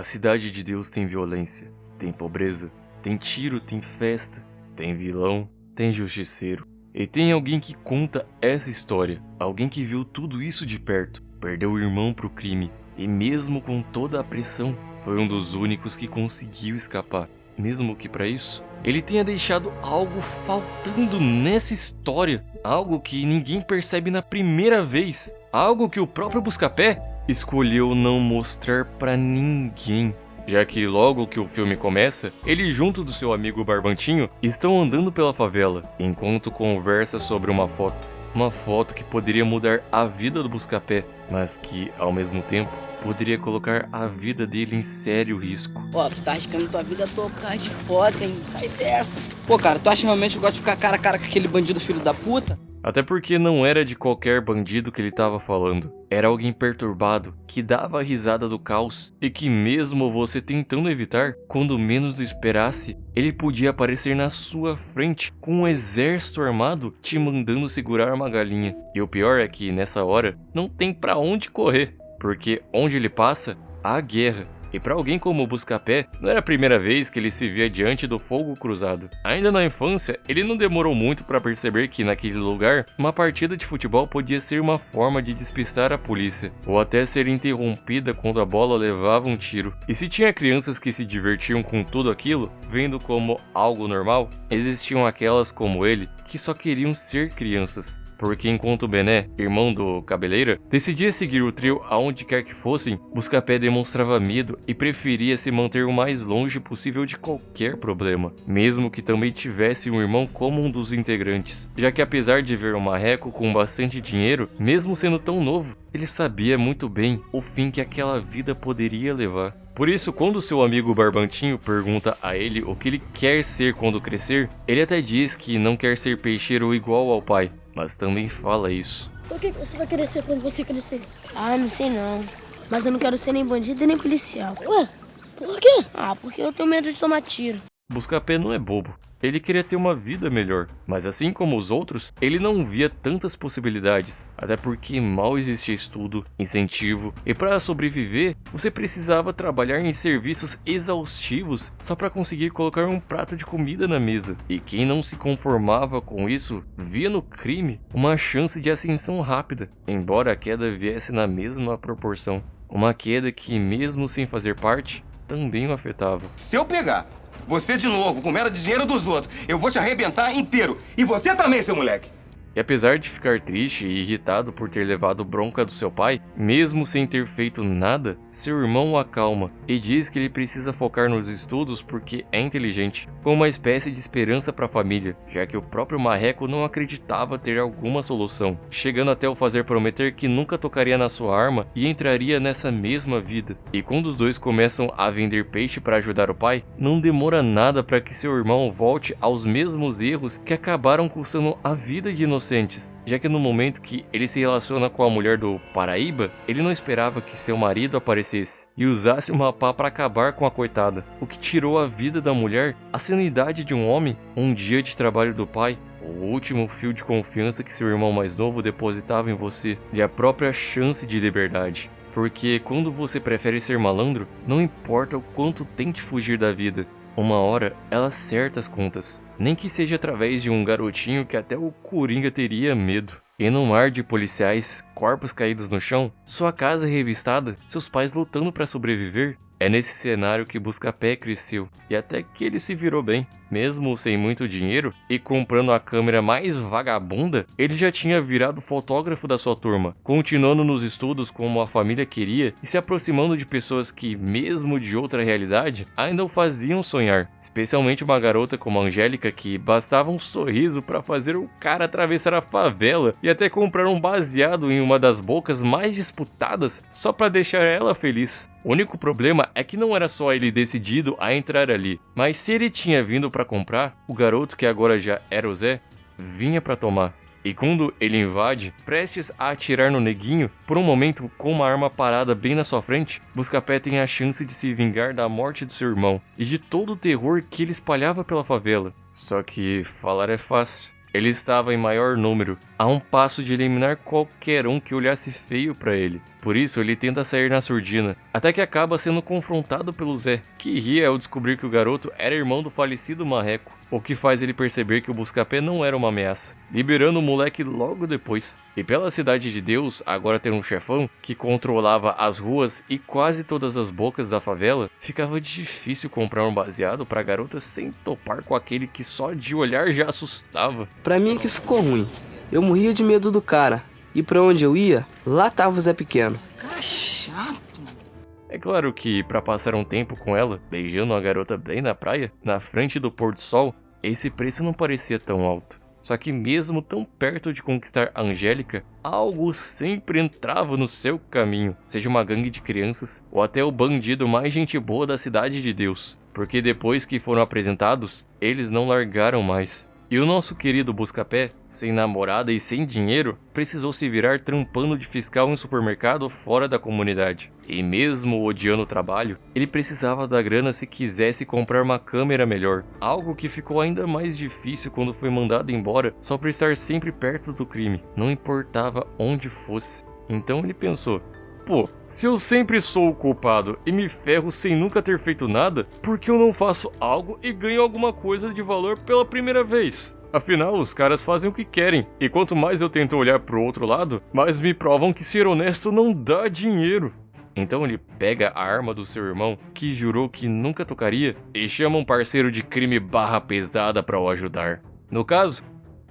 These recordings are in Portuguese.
A cidade de Deus tem violência, tem pobreza, tem tiro, tem festa, tem vilão, tem justiceiro. E tem alguém que conta essa história, alguém que viu tudo isso de perto, perdeu o irmão pro crime e mesmo com toda a pressão, foi um dos únicos que conseguiu escapar. Mesmo que para isso, ele tenha deixado algo faltando nessa história, algo que ninguém percebe na primeira vez, algo que o próprio Buscapé escolheu não mostrar pra ninguém. Já que logo que o filme começa, ele junto do seu amigo Barbantinho estão andando pela favela, enquanto conversa sobre uma foto. Uma foto que poderia mudar a vida do Buscapé, mas que, ao mesmo tempo, poderia colocar a vida dele em sério risco. Ó, tu tá arriscando tua vida à toa por causa de foto, hein? Sai dessa. Pô, cara, tu acha realmente que eu gosto de ficar cara a cara com aquele bandido filho da puta? Até porque não era de qualquer bandido que ele estava falando. Era alguém perturbado, que dava a risada do caos, e que mesmo você tentando evitar, quando menos esperasse, ele podia aparecer na sua frente, com um exército armado te mandando segurar uma galinha. E o pior é que, nessa hora, não tem pra onde correr, porque onde ele passa, há guerra. E para alguém como o Buscapé, não era a primeira vez que ele se via diante do fogo cruzado. Ainda na infância, ele não demorou muito para perceber que naquele lugar, uma partida de futebol podia ser uma forma de despistar a polícia, ou até ser interrompida quando a bola levava um tiro. E se tinha crianças que se divertiam com tudo aquilo, vendo como algo normal, existiam aquelas como ele, que só queriam ser crianças. Porque enquanto Bené, irmão do Cabeleira, decidia seguir o trio aonde quer que fossem, Buscapé demonstrava medo e preferia se manter o mais longe possível de qualquer problema, mesmo que também tivesse um irmão como um dos integrantes, já que apesar de ver um marreco com bastante dinheiro, mesmo sendo tão novo, ele sabia muito bem o fim que aquela vida poderia levar. Por isso, quando seu amigo Barbantinho pergunta a ele o que ele quer ser quando crescer, ele até diz que não quer ser peixeiro igual ao pai, mas também fala isso. O que você vai querer ser quando você crescer? Ah, não sei não. Mas eu não quero ser nem bandido nem policial. Ué, por quê? Ah, porque eu tenho medo de tomar tiro. Buscapé não é bobo. Ele queria ter uma vida melhor, mas assim como os outros, ele não via tantas possibilidades, até porque mal existia estudo, incentivo, e para sobreviver, você precisava trabalhar em serviços exaustivos só para conseguir colocar um prato de comida na mesa. E quem não se conformava com isso, via no crime uma chance de ascensão rápida, embora a queda viesse na mesma proporção. Uma queda que, mesmo sem fazer parte, também o afetava. Se eu pegar você de novo, com merda de dinheiro dos outros, eu vou te arrebentar inteiro. E você também, seu moleque. E apesar de ficar triste e irritado por ter levado bronca do seu pai, mesmo sem ter feito nada, seu irmão o acalma e diz que ele precisa focar nos estudos porque é inteligente, com uma espécie de esperança para a família, já que o próprio Marreco não acreditava ter alguma solução, chegando até o fazer prometer que nunca tocaria na sua arma e entraria nessa mesma vida. E quando os dois começam a vender peixe para ajudar o pai, não demora nada para que seu irmão volte aos mesmos erros que acabaram custando a vida de inocentes, já que no momento que ele se relaciona com a mulher do Paraíba, ele não esperava que seu marido aparecesse e usasse uma pá para acabar com a coitada, o que tirou a vida da mulher, a sanidade de um homem, um dia de trabalho do pai, o último fio de confiança que seu irmão mais novo depositava em você, e a própria chance de liberdade. Porque quando você prefere ser malandro, não importa o quanto tente fugir da vida, uma hora ela acerta as contas, nem que seja através de um garotinho que até o Coringa teria medo. E num mar de policiais, corpos caídos no chão, sua casa revistada, seus pais lutando para sobreviver, é nesse cenário que Buscapé cresceu, e até que ele se virou bem. Mesmo sem muito dinheiro e comprando a câmera mais vagabunda, ele já tinha virado fotógrafo da sua turma, continuando nos estudos como a família queria e se aproximando de pessoas que, mesmo de outra realidade, ainda o faziam sonhar. Especialmente uma garota como a Angélica, que bastava um sorriso para fazer o cara atravessar a favela e até comprar um baseado em uma das bocas mais disputadas só para deixar ela feliz. O único problema é que não era só ele decidido a entrar ali, mas se ele tinha vindo para comprar, o garoto, que agora já era o Zé, vinha para tomar. E quando ele invade, prestes a atirar no neguinho, por um momento com uma arma parada bem na sua frente, Buscapé tem a chance de se vingar da morte do seu irmão e de todo o terror que ele espalhava pela favela. Só que falar é fácil, Ele estava em maior número, a um passo de eliminar qualquer um que olhasse feio pra ele. Por isso, ele tenta sair na surdina, até que acaba sendo confrontado pelo Zé, que ri ao descobrir que o garoto era irmão do falecido Marreco, o que faz ele perceber que o Buscapé não era uma ameaça, liberando o moleque logo depois. E pela Cidade de Deus agora ter um chefão que controlava as ruas e quase todas as bocas da favela, ficava difícil comprar um baseado pra garota sem topar com aquele que só de olhar já assustava. Pra mim é que ficou ruim. Eu morria de medo do cara. E pra onde eu ia, lá tava o Zé Pequeno. Cara chato. É claro que, pra passar um tempo com ela, beijando a garota bem na praia, na frente do pôr do sol, esse preço não parecia tão alto. Só que mesmo tão perto de conquistar a Angélica, algo sempre entrava no seu caminho, seja uma gangue de crianças ou até o bandido mais gente boa da Cidade de Deus. Porque depois que foram apresentados, eles não largaram mais. E o nosso querido Buscapé, sem namorada e sem dinheiro, precisou se virar trampando de fiscal em supermercado fora da comunidade. E mesmo odiando o trabalho, ele precisava da grana se quisesse comprar uma câmera melhor. Algo que ficou ainda mais difícil quando foi mandado embora só por estar sempre perto do crime, não importava onde fosse. Então ele pensou: pô, se eu sempre sou o culpado e me ferro sem nunca ter feito nada, por que eu não faço algo e ganho alguma coisa de valor pela primeira vez? Afinal, os caras fazem o que querem, e quanto mais eu tento olhar pro outro lado, mais me provam que ser honesto não dá dinheiro. Então ele pega a arma do seu irmão, que jurou que nunca tocaria, e chama um parceiro de crime barra pesada pra o ajudar. No caso,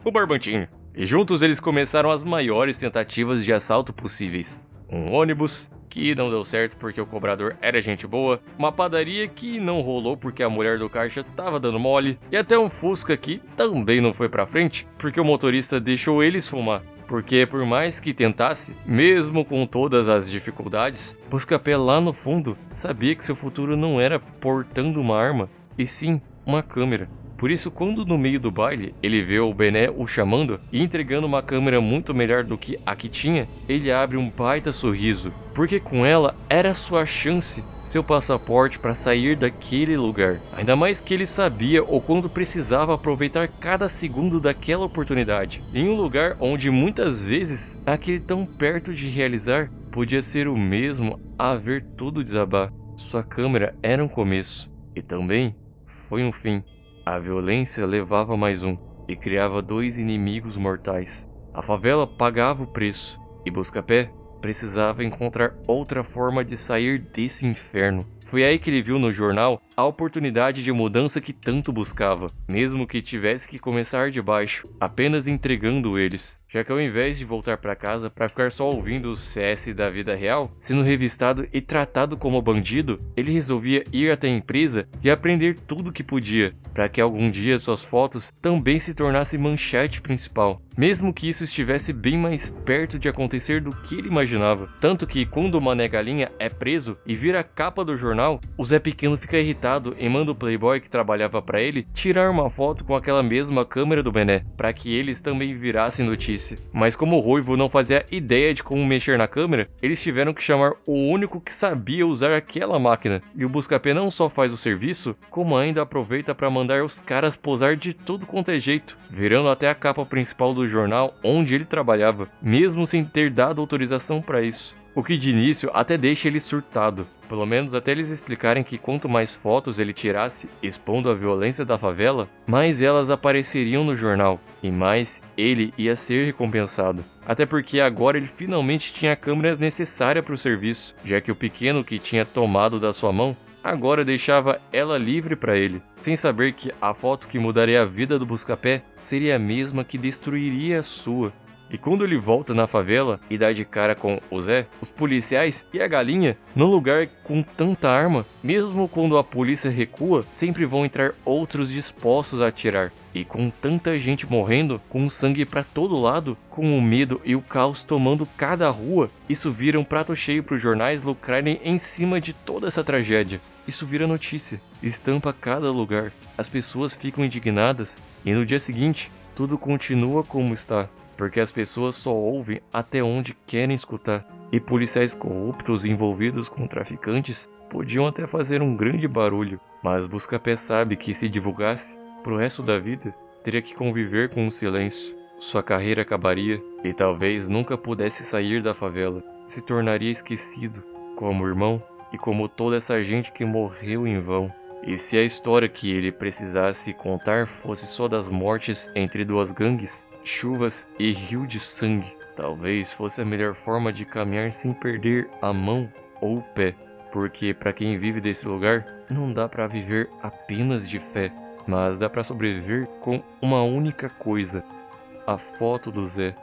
o Barbantinho. E juntos eles começaram as maiores tentativas de assalto possíveis. Um ônibus, que não deu certo porque o cobrador era gente boa, uma padaria que não rolou porque a mulher do caixa tava dando mole, e até um Fusca que também não foi pra frente porque o motorista deixou eles fumar. Porque por mais que tentasse, mesmo com todas as dificuldades, Buscapé lá no fundo sabia que seu futuro não era portando uma arma, e sim uma câmera. Por isso, quando no meio do baile ele vê o Bené o chamando e entregando uma câmera muito melhor do que a que tinha, ele abre um baita sorriso, porque com ela era sua chance, seu passaporte para sair daquele lugar. Ainda mais que ele sabia o quanto precisava aproveitar cada segundo daquela oportunidade, em um lugar onde muitas vezes aquele tão perto de realizar podia ser o mesmo a ver tudo desabar. Sua câmera era um começo, e também foi um fim. A violência levava mais um, e criava dois inimigos mortais. A favela pagava o preço, e Buscapé precisava encontrar outra forma de sair desse inferno. Foi aí que ele viu no jornal a oportunidade de mudança que tanto buscava, mesmo que tivesse que começar de baixo, apenas entregando eles. Já que ao invés de voltar para casa para ficar só ouvindo o CS da vida real, sendo revistado e tratado como bandido, ele resolvia ir até a empresa e aprender tudo que podia, para que algum dia suas fotos também se tornassem manchete principal, mesmo que isso estivesse bem mais perto de acontecer do que ele imaginava. Tanto que quando o Mané Galinha é preso e vira a capa do jornal, o Zé Pequeno fica irritado e manda o playboy que trabalhava para ele tirar uma foto com aquela mesma câmera do Bené, para que eles também virassem notícia. Mas como o Ruivo não fazia ideia de como mexer na câmera, eles tiveram que chamar o único que sabia usar aquela máquina. E o Buscapé não só faz o serviço, como ainda aproveita para mandar os caras posar de tudo quanto é jeito, virando até a capa principal do jornal onde ele trabalhava, mesmo sem ter dado autorização para isso. O que de início até deixa ele surtado, pelo menos até eles explicarem que quanto mais fotos ele tirasse expondo a violência da favela, mais elas apareceriam no jornal, e mais ele ia ser recompensado. Até porque agora ele finalmente tinha a câmera necessária para o serviço, já que o pequeno que tinha tomado da sua mão agora deixava ela livre para ele, sem saber que a foto que mudaria a vida do Buscapé seria a mesma que destruiria a sua. E quando ele volta na favela e dá de cara com o Zé, os policiais e a galinha, num lugar com tanta arma, mesmo quando a polícia recua, sempre vão entrar outros dispostos a atirar. E com tanta gente morrendo, com sangue pra todo lado, com o medo e o caos tomando cada rua, isso vira um prato cheio para os jornais lucrarem em cima de toda essa tragédia. Isso vira notícia, estampa cada lugar, as pessoas ficam indignadas e no dia seguinte, tudo continua como está. Porque as pessoas só ouvem até onde querem escutar. E policiais corruptos envolvidos com traficantes podiam até fazer um grande barulho, mas Buscapé sabe que se divulgasse, pro resto da vida, teria que conviver com o silêncio. Sua carreira acabaria e talvez nunca pudesse sair da favela. Se tornaria esquecido, como irmão e como toda essa gente que morreu em vão. E se a história que ele precisasse contar fosse só das mortes entre duas gangues, chuvas e rio de sangue, talvez fosse a melhor forma de caminhar sem perder a mão ou o pé. Porque para quem vive desse lugar, não dá para viver apenas de fé, mas dá para sobreviver com uma única coisa: a foto do Zé.